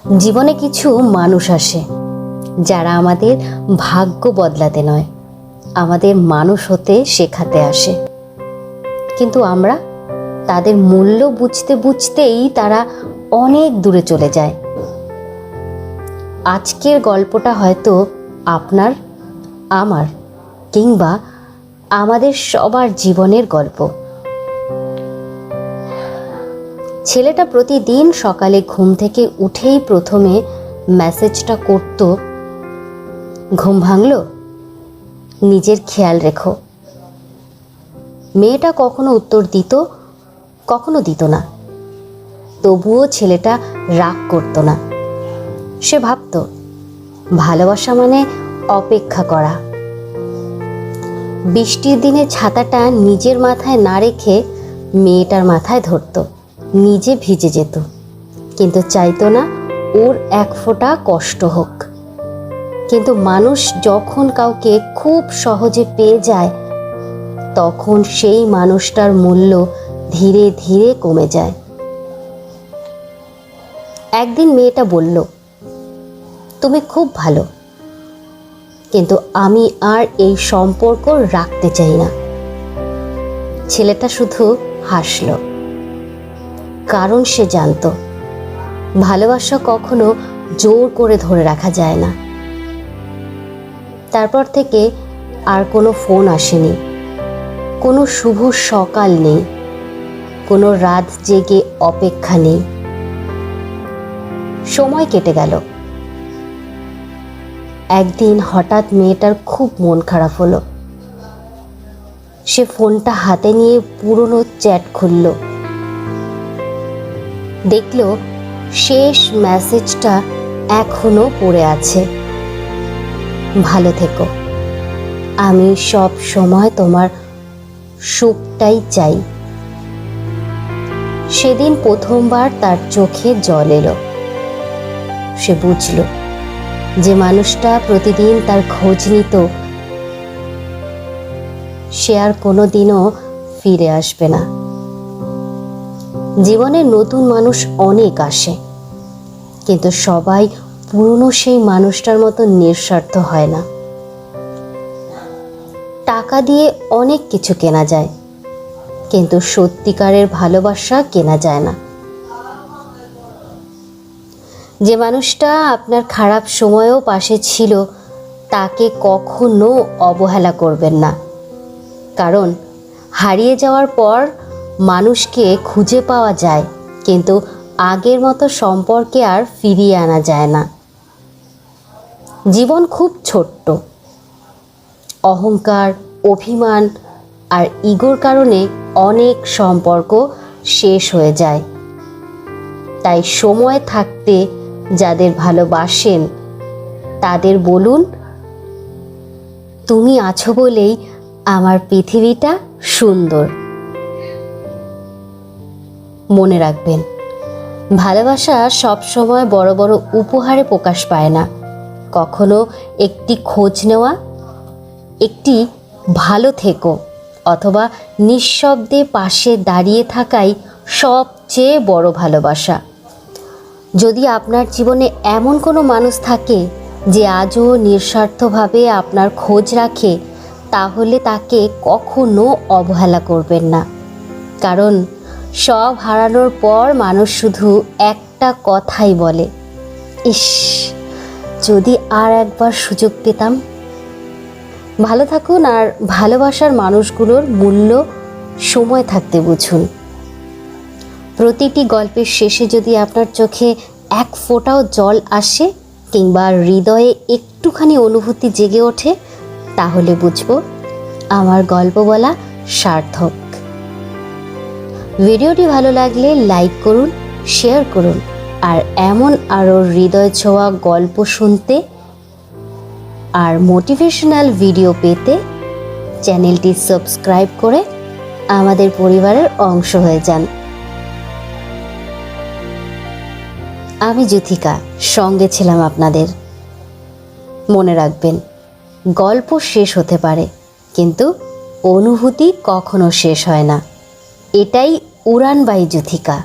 জীবনে কিছু মানুষ আসে যারা আমাদের ভাগ্য বদলাতে নয়, আমাদের মানুষ হতে শেখাতে আসে। কিন্তু আমরা তাদের মূল্য বুঝতে বুঝতেই তারা অনেক দূরে চলে যায়। আজকের গল্পটা হয়তো আপনার, আমার কিংবা আমাদের সবার জীবনের গল্প। ছেলেটা প্রতিদিন সকালে ঘুম থেকে উঠেই প্রথমে মেসেজটা করত, ঘুম ভাঙলো, নিজের খেয়াল রেখো। মেয়েটা কখনো উত্তর দিত, কখনো দিত না। তবুও ছেলেটা রাগ করতো না। সে ভাবত ভালোবাসা মানে অপেক্ষা করা। বৃষ্টির দিনে ছাতাটা নিজের মাথায় না রেখে মেয়েটার মাথায় ধরত, নিজে ভিজে যেত, কিন্তু চাইতো না ওর এক ফোঁটা কষ্ট হোক। কিন্তু মানুষ যখন কাউকে খুব সহজে পেয়ে যায়, তখন সেই মানুষটার মূল্য ধীরে ধীরে কমে যায়। একদিন মেয়েটা বলল, তুমি খুব ভালো, কিন্তু আমি আর এই সম্পর্ক রাখতে চাই না। ছেলেটা শুধু হাসল, কারণ সে জানতো ভালোবাসা কখনো জোর করে ধরে রাখা যায় না। তারপর থেকে আর কোনো ফোন আসেনি, কোনো শুভ সকাল নেই, কোনো রাত জেগে অপেক্ষা নেই। সময় কেটে গেল। একদিন হঠাৎ মেয়েটার খুব মন খারাপ হলো। সে ফোনটা হাতে নিয়ে পুরনো চ্যাট খুলল। দেখল শেষ মেসেজটা এখনো পড়ে আছে, ভালো থেকো, আমি সব সময় তোমার সুখটাই চাই। সেদিন প্রথমবার তার চোখে জল এলো। সে বুঝল যে মানুষটা প্রতিদিন তার খোঁজ নিত, সে আর কোনোদিনও ফিরে আসবে না। জীবনে নতুন মানুষ অনেক আসে, কিন্তু সবাই পুরনো সেই মানুষটার মতো নিঃস্বার্থ হয় না। টাকা দিয়ে অনেক কিছু কেনা যায়, কিন্তু সত্যিকারের ভালোবাসা কেনা যায় না। যে মানুষটা আপনার খারাপ সময়েও পাশে ছিল, তাকে কখনো অবহেলা করবেন না। কারণ হারিয়ে যাওয়ার পর মানুষকে খুঁজে পাওয়া যায়, কিন্তু আগের মতো সম্পর্কে আর ফিরিয়ে আনা যায় না। জীবন খুব ছোট্ট। অহংকার, অভিমান আর ইগোর কারণে অনেক সম্পর্ক শেষ হয়ে যায়। তাই সময় থাকতে যাদের ভালোবাসেন তাদের বলুন, তুমি আছো বলেই আমার পৃথিবীটা সুন্দর। মনে রাখবেন, ভালোবাসা সবসময় বড় বড় উপহারে প্রকাশ পায় না। কখনো একটি খোঁজ নেওয়া, একটি ভালো থেকো অথবা নিঃশব্দে পাশে দাঁড়িয়ে থাকাই সবচেয়ে বড় ভালোবাসা। যদি আপনার জীবনে এমন কোনো মানুষ থাকে যে আজও নিঃস্বার্থভাবে আপনার খোঁজ রাখে, তাহলে তাকে কখনো অবহেলা করবেন না। কারণ সব হারানোর পর মানুষ শুধু একটা কথাই বলে, ইস, যদি আর একবার সুযোগ পেতাম। ভালো থাকুন আর ভালোবাসার মানুষগুলোর মূল্য সময় থাকতে বুঝুন। প্রতিটি গল্পের শেষে যদি আপনার চোখে এক ফোঁটাও জল আসে কিংবা হৃদয়ে একটুখানি অনুভূতি জেগে ওঠে, তাহলে বুঝব আমার গল্প বলা সার্থক। ভিডিওটি ভালো লাগলে লাইক করুন, শেয়ার করুন, আর এমন আরও হৃদয় ছোঁয়া গল্প শুনতে আর মোটিভেশনাল ভিডিও পেতে চ্যানেলটি সাবস্ক্রাইব করে আমাদের পরিবারের অংশ হয়ে যান। আমি যুথিকা, সঙ্গে ছিলাম আপনাদের। মনে রাখবেন, গল্প শেষ হতে পারে, কিন্তু অনুভূতি কখনো শেষ হয় না। এটাই উড়ান বাই যুথিকা।